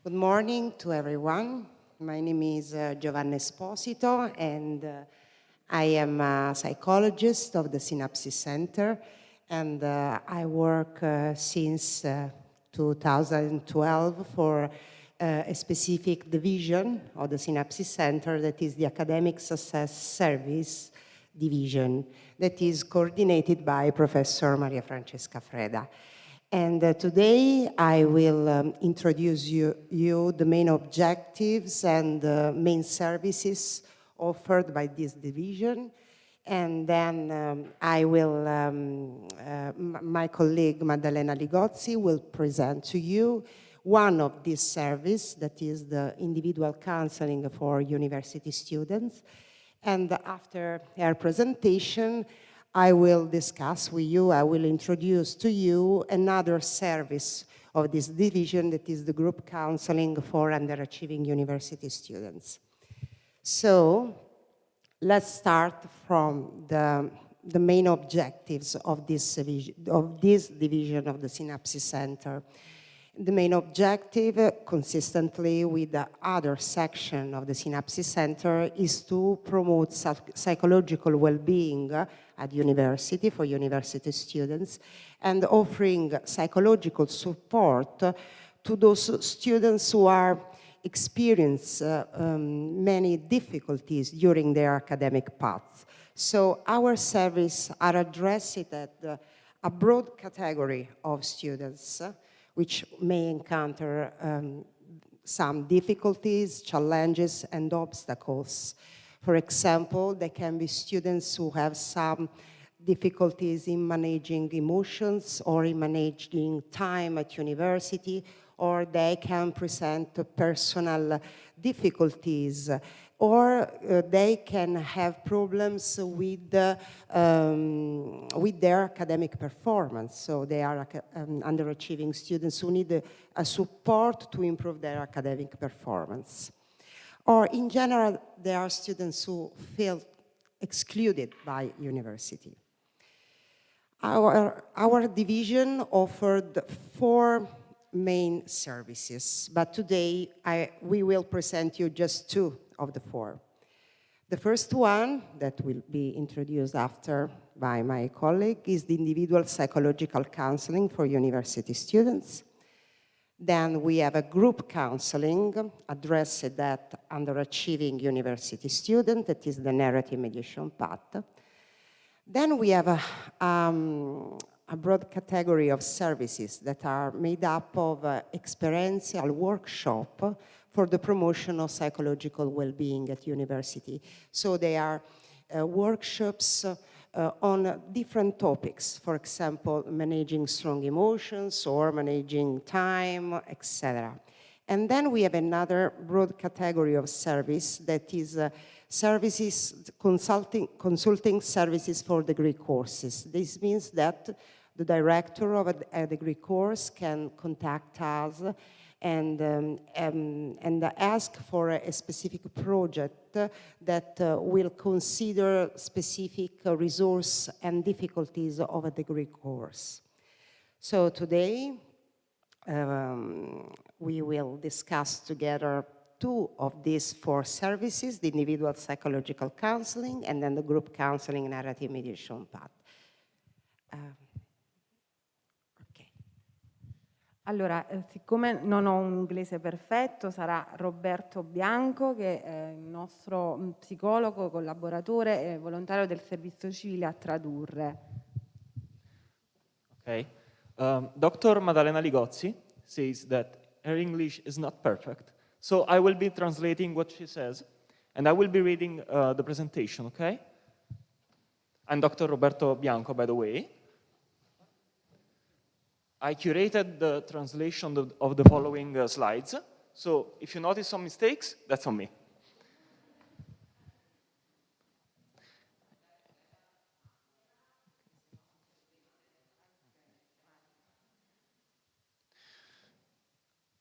Good morning to everyone. My name is Giovanna Esposito, and I am a psychologist of the SInAPSi Center, and I work since 2012 for a specific division of the SInAPSi Center, that is the Academic Success Service Division, that is coordinated by Professor Maria Francesca Freda. And today I will introduce you the main objectives and main services offered by this division. And then my colleague Maddalena Ligozzi will present to you one of these services, that is the individual counseling for university students. And after her presentation, I will discuss with you, I will introduce to you another service of this division, that is the group counseling for underachieving university students. So let's start from the main objectives of this division of the SInAPSi Center. The main objective, consistently with the other section of the SInAPSi Center, is to promote psychological well-being at university for university students and offering psychological support to those students who are experience many difficulties during their academic path. So our services are addressed at a broad category of students which may encounter some difficulties, challenges, and obstacles. For example, there can be students who have some difficulties in managing emotions or in managing time at university, or they can present personal difficulties, or they can have problems with their academic performance. So they are underachieving students who need a support to improve their academic performance. Or in general, there are students who feel excluded by university. Our division offered 4 main services, but today we will present you just 2 of the 4. The first one, that will be introduced after by my colleague, is the individual psychological counseling for university students. Then we have a group counseling addressed at underachieving university student, that is the narrative mediation path. Then we have a broad category of services that are made up of experiential workshop for the promotion of psychological well-being at university. So they are workshops on different topics, for example, managing strong emotions or managing time, etc. And then we have another broad category of service that is consulting services for degree courses. This means that the director of a degree course can contact us and ask for a specific project that will consider specific resource and difficulties of a degree course. So today we will discuss together 2 of these 4 services, the individual psychological counseling and then the group counseling narrative mediation path. Allora, siccome non ho un inglese perfetto, sarà Roberto Bianco, che è il nostro psicologo, collaboratore e volontario del servizio civile, a tradurre. Okay. Dr. Maddalena Ligozzi says that her English is not perfect, so I will be translating what she says, and I will be reading the presentation, okay? I'm Dr. Roberto Bianco, by the way. I curated the translation of the following slides, so if you notice some mistakes, that's on me.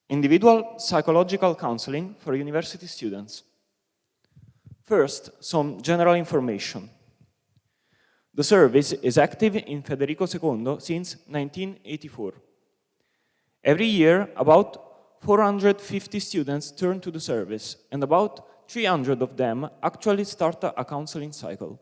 Individual psychological counseling for university students. First, some general information. The service is active in Federico II since 1984. Every year, about 450 students turn to the service, and about 300 of them actually start a counseling cycle.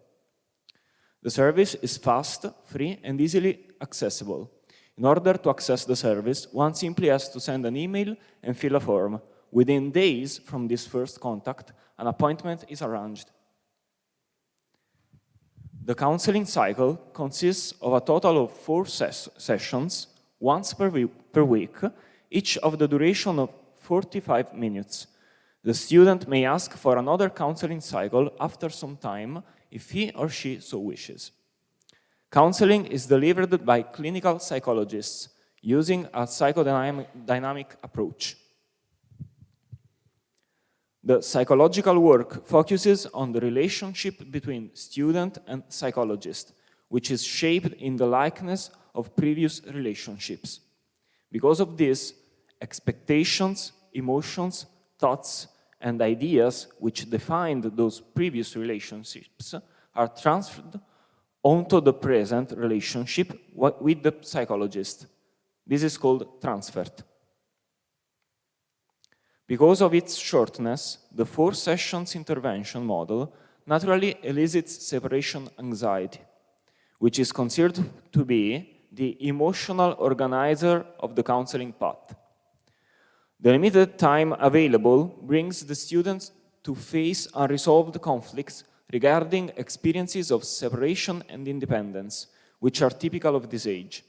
The service is fast, free, and easily accessible. In order to access the service, one simply has to send an email and fill a form. Within days from this first contact, an appointment is arranged. The counseling cycle consists of a total of 4 sessions, once per week, each of the duration of 45 minutes. The student may ask for another counseling cycle after some time if he or she so wishes. Counseling is delivered by clinical psychologists using a psychodynamic approach. The psychological work focuses on the relationship between student and psychologist, which is shaped in the likeness of previous relationships. Because of this, expectations, emotions, thoughts, and ideas which defined those previous relationships are transferred onto the present relationship with the psychologist. This is called transfer. Because of its shortness, the 4 sessions intervention model naturally elicits separation anxiety, which is considered to be the emotional organizer of the counseling path. The limited time available brings the students to face unresolved conflicts regarding experiences of separation and independence, which are typical of this age.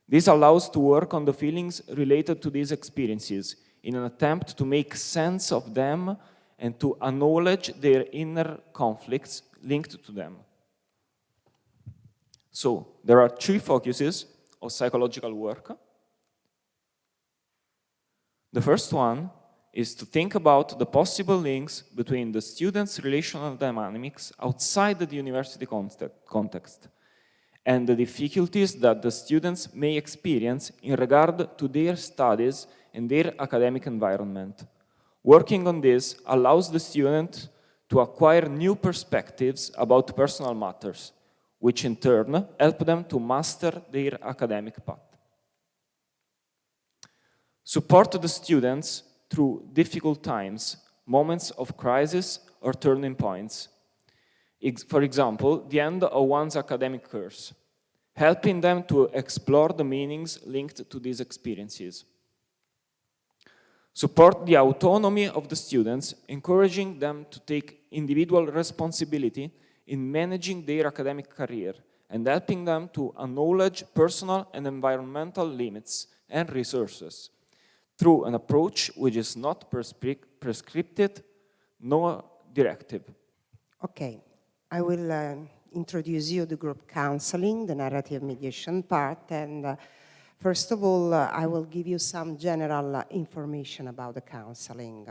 This allows to work on the feelings related to these experiences in an attempt to make sense of them and to acknowledge their inner conflicts linked to them. So, there are 3 focuses of psychological work. The first one is to think about the possible links between the students' relational dynamics outside the university context and the difficulties that the students may experience in regard to their studies and their academic environment. Working on this allows the student to acquire new perspectives about personal matters, which in turn help them to master their academic path. Support the students through difficult times, moments of crisis, or turning points. For example, the end of one's academic course, helping them to explore the meanings linked to these experiences. Support the autonomy of the students, encouraging them to take individual responsibility in managing their academic career and helping them to acknowledge personal and environmental limits and resources through an approach which is not prescriptive nor directive. Okay, I will introduce you the group counseling, the narrative mediation part, and first of all, I will give you some general information about the counseling.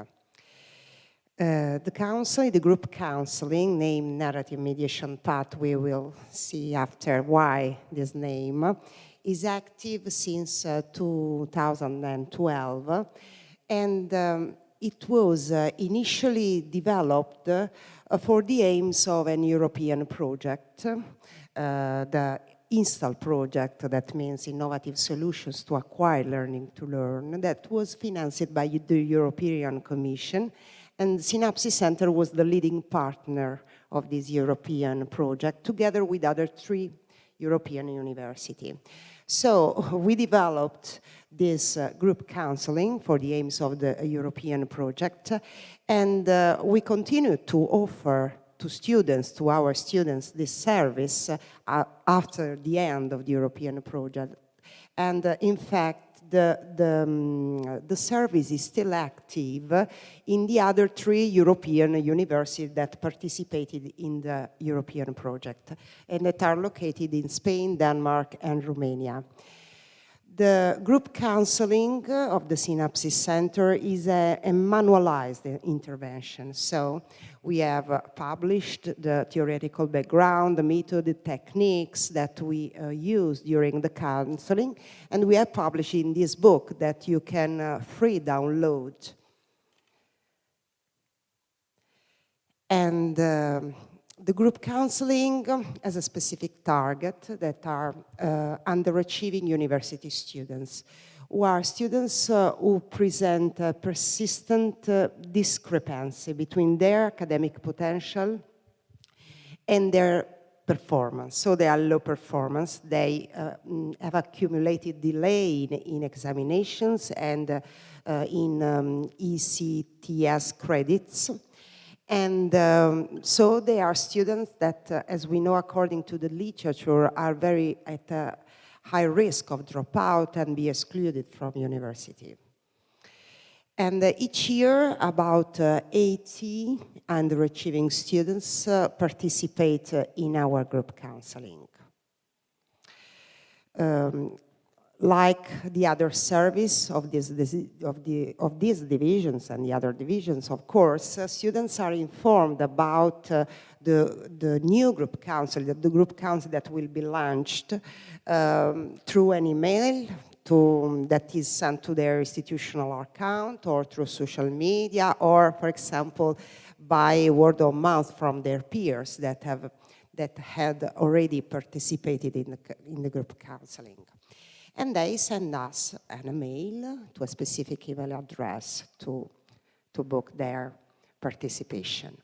The group counseling, named narrative mediation path, we will see after why this name, is active since 2012, and it was initially developed for the aims of an European project, the Install project, that means innovative solutions to acquire learning to learn, that was financed by the European Commission, and SInAPSi Center was the leading partner of this European project, together with other 3 European universities. So we developed this group counseling for the aims of the European project, and we continue to offer to our students, this service after the end of the European project. And in fact, the service is still active in the other 3 European universities that participated in the European project and that are located in Spain, Denmark, and Romania. The group counseling of the SInAPSi Center is a manualized intervention. So we have published the theoretical background, the method, the techniques that we use during the counseling, and we have published in this book that you can free download. And The group counseling has a specific target that are underachieving university students, who are students who present a persistent discrepancy between their academic potential and their performance. So they are low performance. They have accumulated delay in examinations and in ECTS credits. And so they are students that, as we know according to the literature, are very at a high risk of dropout and be excluded from university. And each year, about 80 underachieving students participate in our group counseling. Like the other service of these divisions and the other divisions, of course, students are informed about the new group counsel, the group counsel that will be launched through an email that is sent to their institutional account, or through social media, or, for example, by word of mouth from their peers that had already participated in the group counseling. And they send us an email to a specific email address to book their participation.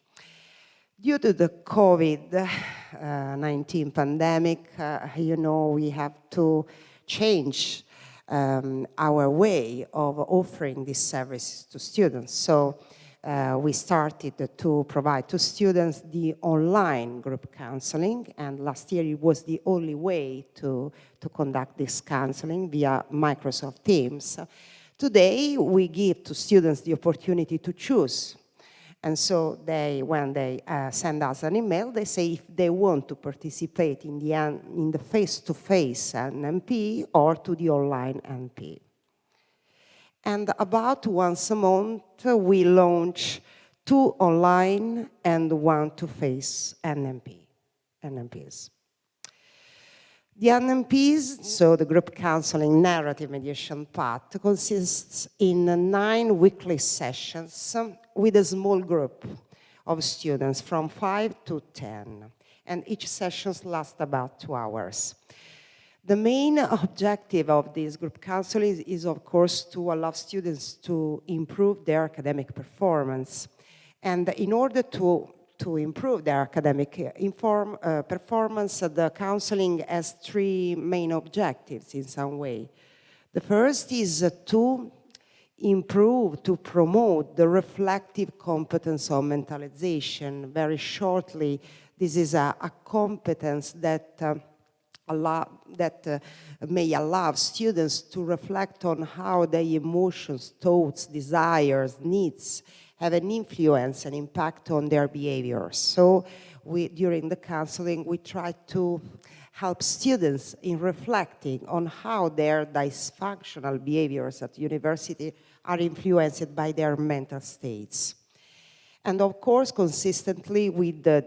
Due to the COVID-19 pandemic, we have to change our way of offering these services to students. So we started to provide to students the online group counseling, and last year it was the only way to conduct this counseling via Microsoft Teams. Today, we give to students the opportunity to choose. And so when they send us an email, they say if they want to participate in the face-to-face NMP or to the online NP. And about once a month, we launch 2 online and 1 face NMPs. The NMPs, so the group counseling narrative mediation path, consists in 9 weekly sessions with a small group of students from 5 to 10. And each session lasts about 2 hours. The main objective of this group counseling is, of course, to allow students to improve their academic performance. And in order to improve their academic performance, the counseling has 3 main objectives in some way. The first is to improve, to promote the reflective competence of mentalization. Very shortly, this is a competence that may allow students to reflect on how their emotions, thoughts, desires, needs have an influence and impact on their behaviors. So during the counseling, we try to help students in reflecting on how their dysfunctional behaviors at university are influenced by their mental states. And of course, consistently with the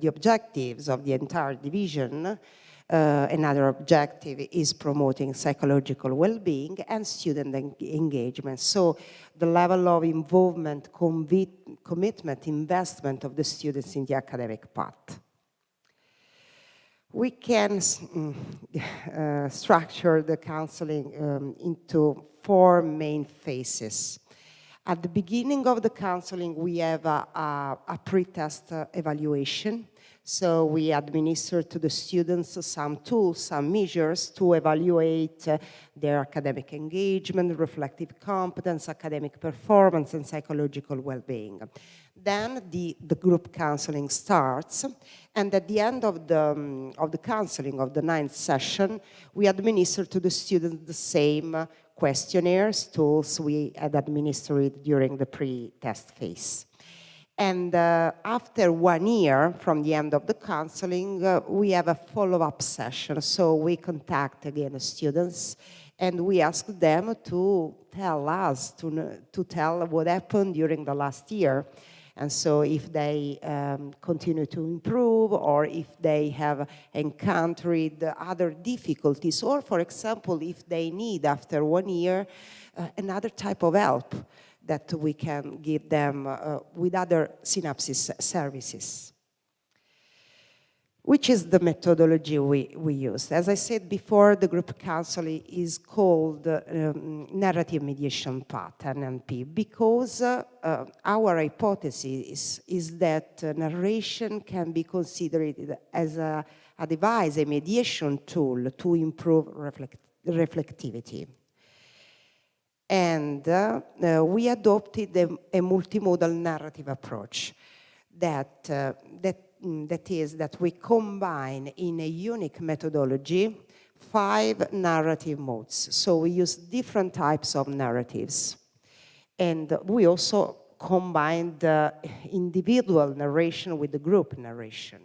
objectives of the entire division, another objective is promoting psychological well-being and student engagement. So the level of involvement, commitment, investment of the students in the academic path. We can structure the counseling into 4 main phases. At the beginning of the counseling, we have a pre-test evaluation. So we administer to the students some tools, some measures to evaluate their academic engagement, reflective competence, academic performance, and psychological well-being. Then the group counseling starts, and at the end of the counseling of the 9th session, we administer to the students the same questionnaires, tools we had administered during the pre-test phase. And after 1 year from the end of the counseling, we have a follow-up session. So we contact again the students, and we ask them to tell us, to tell what happened during the last year. And so if they continue to improve, or if they have encountered other difficulties, or for example, if they need after 1 year another type of help, that we can give them with other SInAPSi services. Which is the methodology we use? As I said before, the group counseling is called narrative mediation path, NMP, because our hypothesis is that narration can be considered as a device, a mediation tool to improve reflectivity. And we adopted a multimodal narrative approach that is that we combine in a unique methodology 5 narrative modes. So we use different types of narratives. And we also combine the individual narration with the group narration.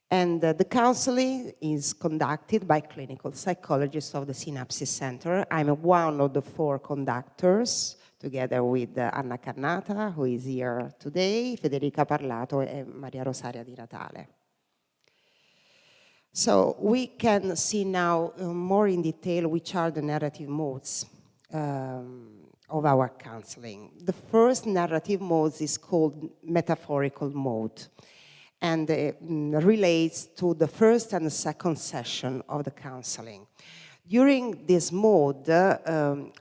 And the counseling is conducted by clinical psychologists of the SInAPSi Center. I'm one of the 4 conductors, together with Anna Cannata, who is here today, Federica Parlato, and Maria Rosaria Di Natale. So we can see now more in detail which are the narrative modes of our counseling. The first narrative mode is called metaphorical mode, and relates to the first and the second session of the counseling. During this mode,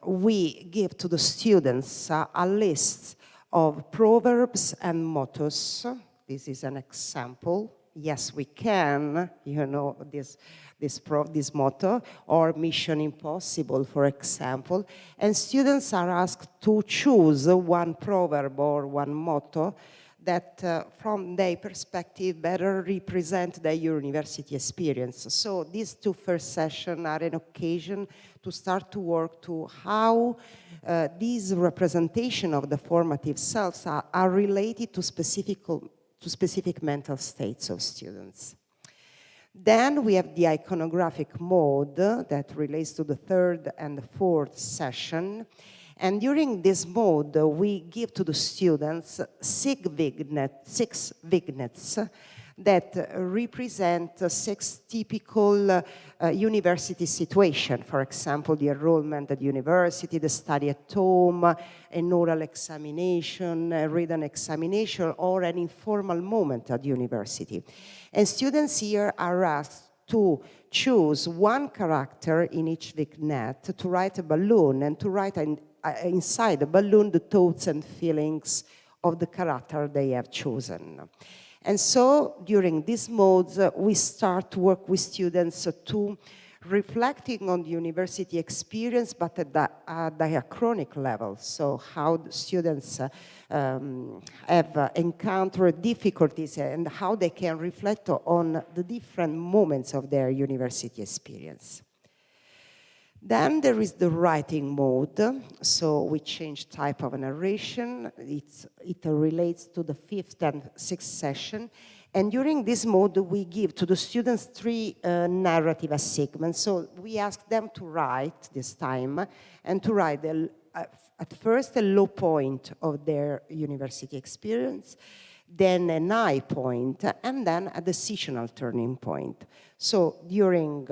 we give to the students a list of proverbs and mottos. This is an example. Yes, we can, you know, this motto, or mission impossible, for example. And students are asked to choose one proverb or one motto that from their perspective better represent their university experience. So these 2 first sessions are an occasion to start to work to how these representation of the formative selves are related to specific mental states of students. Then we have the iconographic mode that relates to the 3rd and the 4th session. And during this mode, we give to the students 6 vignettes that represent 6 typical university situations. For example, the enrollment at university, the study at home, an oral examination, a written examination, or an informal moment at university. And students here are asked to choose one character in each vignette, to write a balloon, and to write inside the balloon the thoughts and feelings of the character they have chosen. And so during these modes, we start to work with students to reflecting on the university experience, but at the diachronic level. So how the students have encountered difficulties and how they can reflect on the different moments of their university experience. Then there is the writing mode. So we change type of narration. It relates to the 5th and 6th session. And during this mode, we give to the students 3 narrative assignments. So we ask them to write this time, and to write at first a low point of their university experience, then an high point, and then a decisional turning point. So during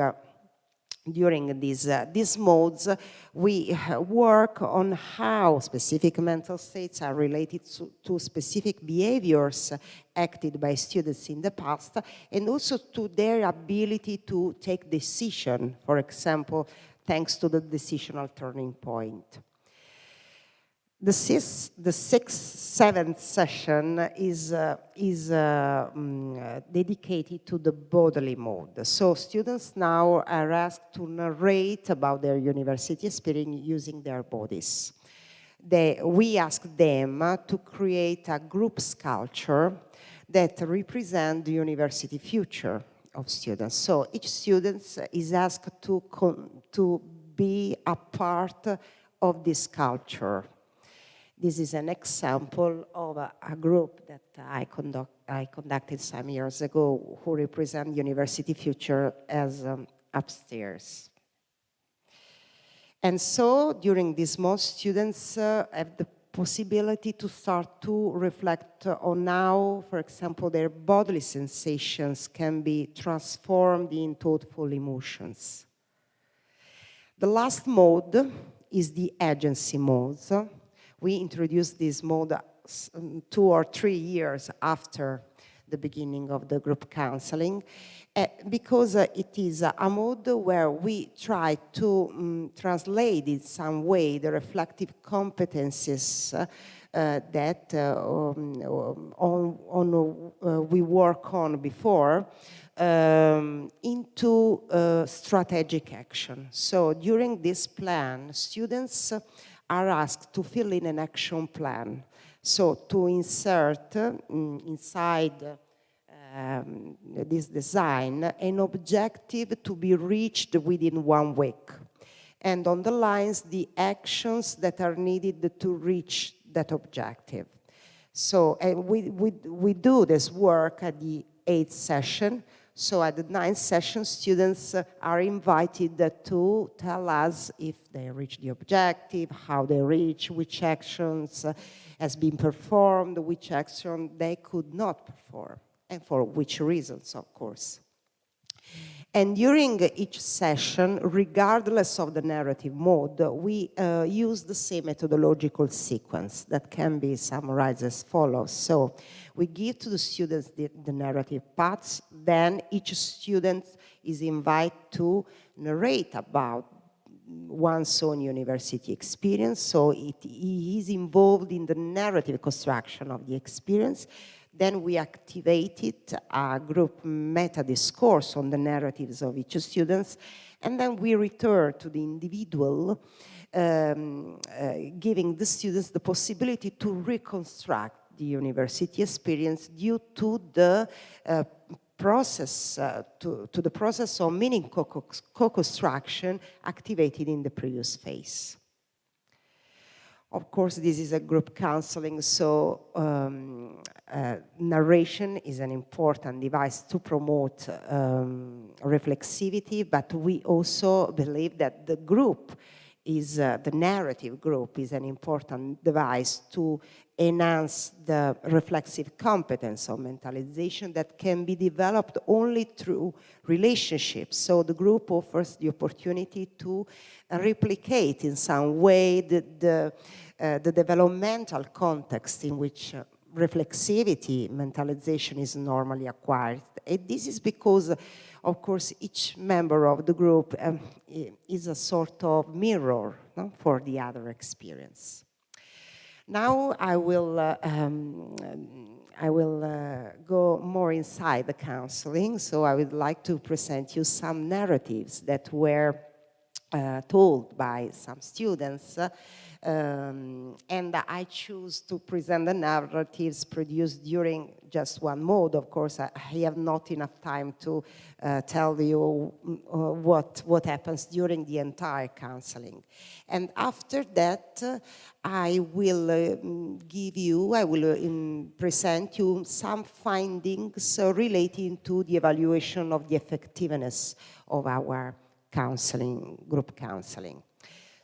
these modes, we work on how specific mental states are related to specific behaviors acted by students in the past, and also to their ability to take decision, for example, thanks to the decisional turning point. The 6th, 7th session is dedicated to the bodily mode. So students now are asked to narrate about their university experience using their bodies. We ask them to create a group sculpture that represents the university future of students. So each student is asked to be a part of this sculpture. This is an example of a group that I conducted some years ago who represent university future as upstairs. And so during this month, students have the possibility to start to reflect on how, for example, their bodily sensations can be transformed in thoughtful emotions. The last mode is the agency mode. We introduced this mode 2 or 3 years after the beginning of the group counseling, because it is a mode where we try to translate in some way the reflective competencies that we work on before into strategic action. So during this plan, students are asked to fill in an action plan. So to insert inside this design an objective to be reached within 1 week, and underlines the actions that are needed to reach that objective. So we do this work at the 8th session. So at the 9th session, students are invited to tell us if they reach the objective, how they reach, which actions has been performed, which action they could not perform, and for which reasons, of course. And during each session, regardless of the narrative mode, we use the same methodological sequence that can be summarized as follows. So we give to the students the narrative parts, then each student is invited to narrate about one's own university experience, so he is involved in the narrative construction of the experience. Then we activated a group meta-discourse on the narratives of each student, and then we return to the individual, giving the students the possibility to reconstruct the university experience due to the process, to the process of meaning co-construction activated in the previous phase. Of course, this is a group counseling, so narration is an important device to promote reflexivity, but we also believe that the group is, the narrative group is an important device to enhance the reflexive competence of mentalization that can be developed only through relationships. So the group offers the opportunity to replicate in some way the developmental context in which reflexivity, mentalization is normally acquired. And this is because, of course, each member of the group is a sort of mirror, no, for the other experience. Now I will go more inside the counseling, so I would like to present you some narratives that were told by some students, and I choose to present the narratives produced during just one mode. Of course, I have not enough time to tell you what happens during the entire counseling. And after that, I will present you some findings relating to the evaluation of the effectiveness of our counseling, group counseling.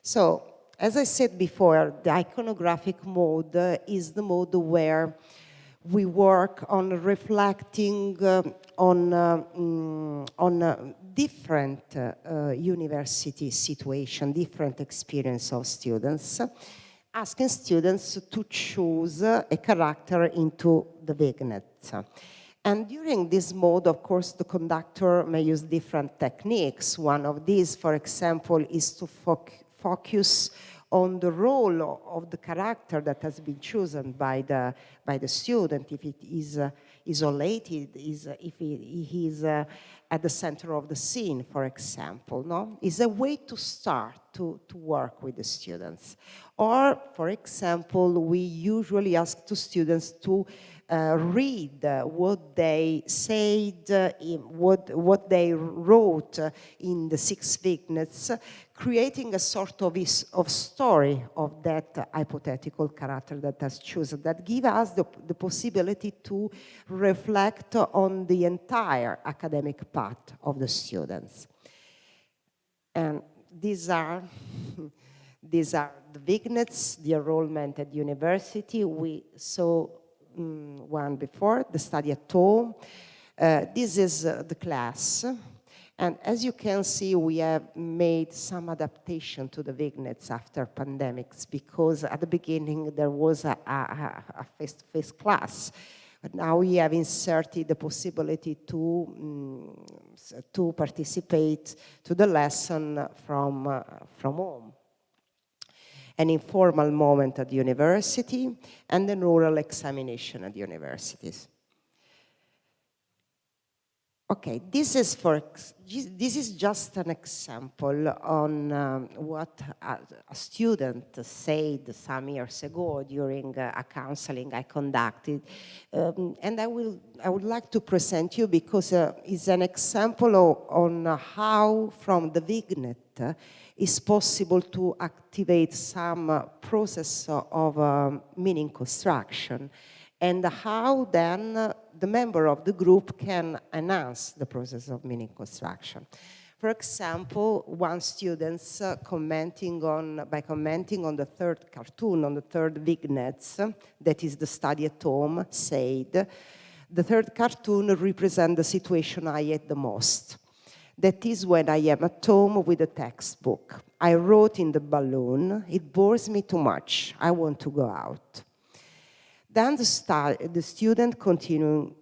So, as I said before, the iconographic mode is the mode where we work on reflecting on different university situation, different experience of students, asking students to choose a character into the vignette. And during this mode, of course, the conductor may use different techniques. One of these, for example, is to focus on the role of the character that has been chosen by the student, if it is isolated, if he is at the center of the scene, for example. No, is a way to start to work with the students. Or, for example, we usually ask the students to read what they said, what they wrote in the 6 vignettes, creating a sort of story of that hypothetical character that has chosen, that give us the possibility to reflect on the entire academic path of the students. And these are the vignettes, the enrollment at university. We saw one before, the study at home. This is the class. And as you can see, we have made some adaptation to the vignettes after pandemics, because at the beginning there was a face-to-face class. But now we have inserted the possibility to participate to the lesson from home. An informal moment at the university and an oral examination at the universities. Okay, this is just an example on what a student said some years ago during a counseling I conducted, and I would like to present you because it's an example on how from the vignette it's possible to activate some process of meaning construction, and how then the member of the group can enhance the process of meaning construction. For example, one student commenting on the third cartoon, on the third vignette, that is the study at home, said, the third cartoon represents the situation I hate the most. That is when I am at home with a textbook. I wrote in the balloon, it bores me too much, I want to go out. Then the student continued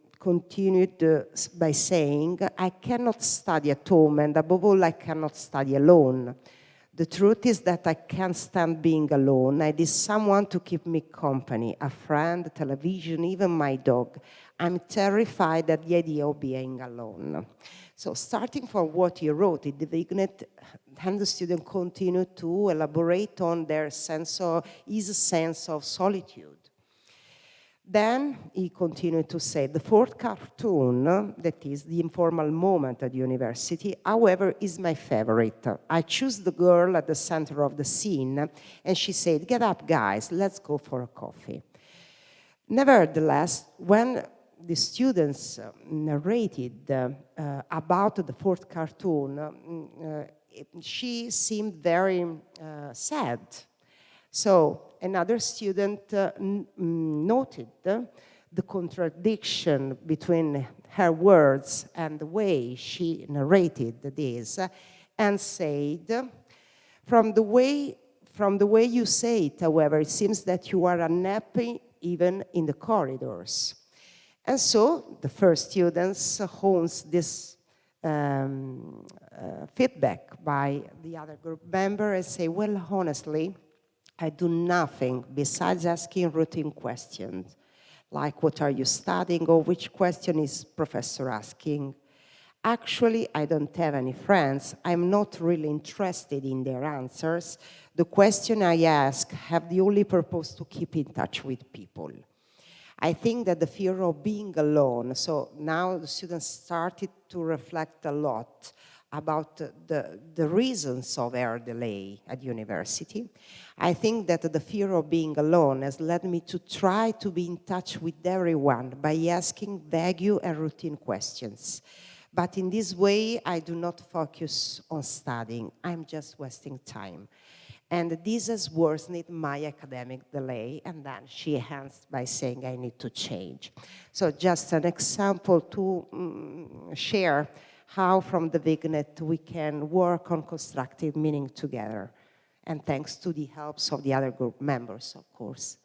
by saying, I cannot study at home, and above all, I cannot study alone. The truth is that I can't stand being alone. I need someone to keep me company, a friend, television, even my dog. I'm terrified at the idea of being alone. So starting from what he wrote in the vignette, then the student continued to elaborate on his sense of solitude. Then he continued to say, the fourth cartoon, that is the informal moment at the university, however, is my favorite. I choose the girl at the center of the scene, and she said, get up, guys, let's go for a coffee. Nevertheless, when the students narrated about the fourth cartoon, she seemed very sad. So another student noted the contradiction between her words and the way she narrated this, and said, from the way you say it, however, it seems that you are unhappy even in the corridors. And so the first students owns this feedback by the other group member and say, well, honestly, I do nothing besides asking routine questions, like what are you studying, or which question is professor asking. Actually, I don't have any friends. I'm not really interested in their answers. The question I ask have the only purpose to keep in touch with people. I think that the fear of being alone, so now the students started to reflect a lot about the reasons of our delay at university. I think that the fear of being alone has led me to try to be in touch with everyone by asking vague and routine questions. But in this way, I do not focus on studying. I'm just wasting time. And this has worsened my academic delay, and then she ends by saying I need to change. So just an example to share how from the vignette we can work on constructive meaning together, and thanks to the helps of the other group members, of course.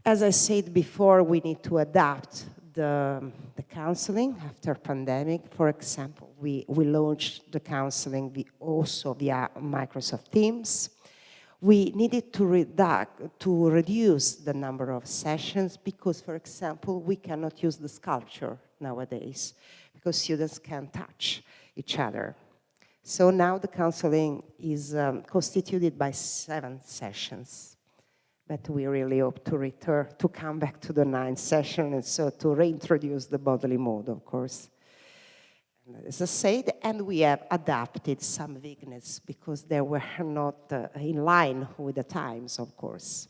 As I said before, we need to adapt the counseling after pandemic. For example, we launched the counseling also via Microsoft Teams. We needed to reduce the number of sessions because, for example, we cannot use the sculpture nowadays because students can't touch each other. So now the counseling is constituted by 7 sessions. But we really hope to come back to the 9th session, and so to reintroduce the bodily mode, of course. And as I said, and we have adapted some vignettes because they were not in line with the times, of course.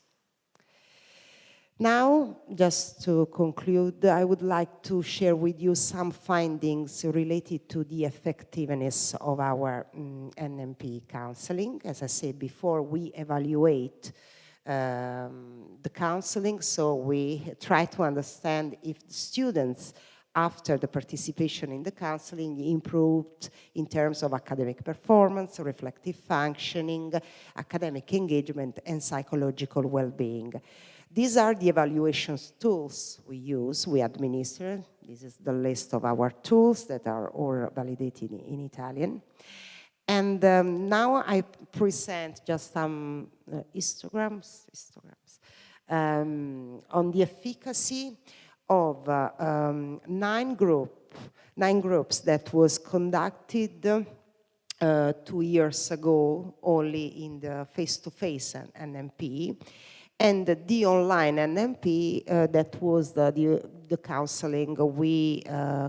Now, just to conclude, I would like to share with you some findings related to the effectiveness of our NMP counseling. As I said before, we evaluate the counseling, so we try to understand if the students after the participation in the counseling, improved in terms of academic performance, reflective functioning, academic engagement, and psychological well-being. These are the evaluations tools we use, we administer. This is the list of our tools that are all validated in Italian. And now I present just some histograms on the efficacy of 9 groups that was conducted 2 years ago only in the face-to-face NMP, and the online NMP that was the counseling we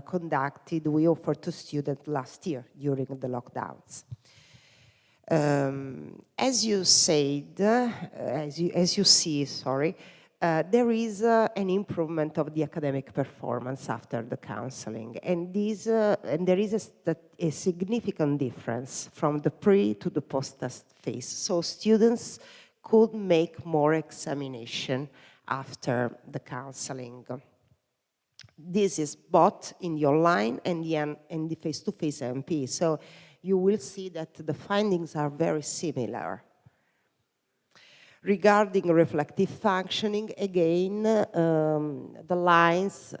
conducted, we offered to students last year during the lockdowns. As you said, as you see, there is an improvement of the academic performance after the counseling, and there is a significant difference from the pre to the post-test phase. So students could make more examination after the counseling. This is both in the online and the face-to-face MP. So you will see that the findings are very similar. Regarding reflective functioning, again, the lines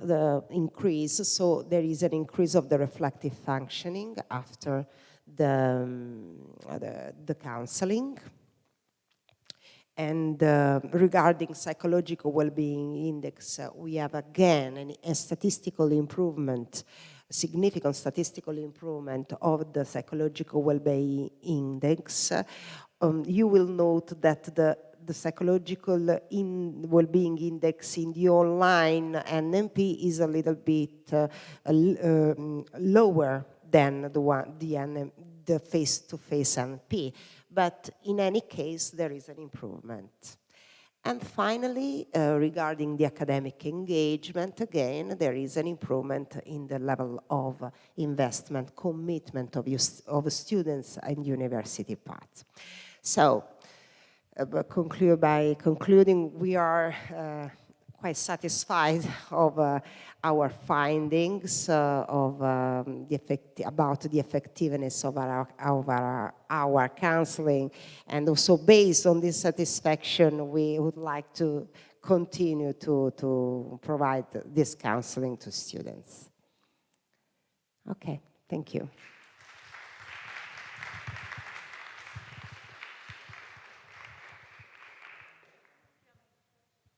increase, so there is an increase of the reflective functioning after the counseling. And regarding psychological well-being index, we have again a statistical improvement, significant statistical improvement of the psychological well-being index. You will note that the psychological well-being index in the online NMP is a little bit lower than the face-to-face NP. But in any case, there is an improvement. And finally, regarding the academic engagement, again, there is an improvement in the level of investment, commitment of students and university paths. So, by concluding, we are quite satisfied of our findings about the effectiveness of our counseling, and also based on this satisfaction, we would like to continue to provide this counseling to students. Okay, thank you.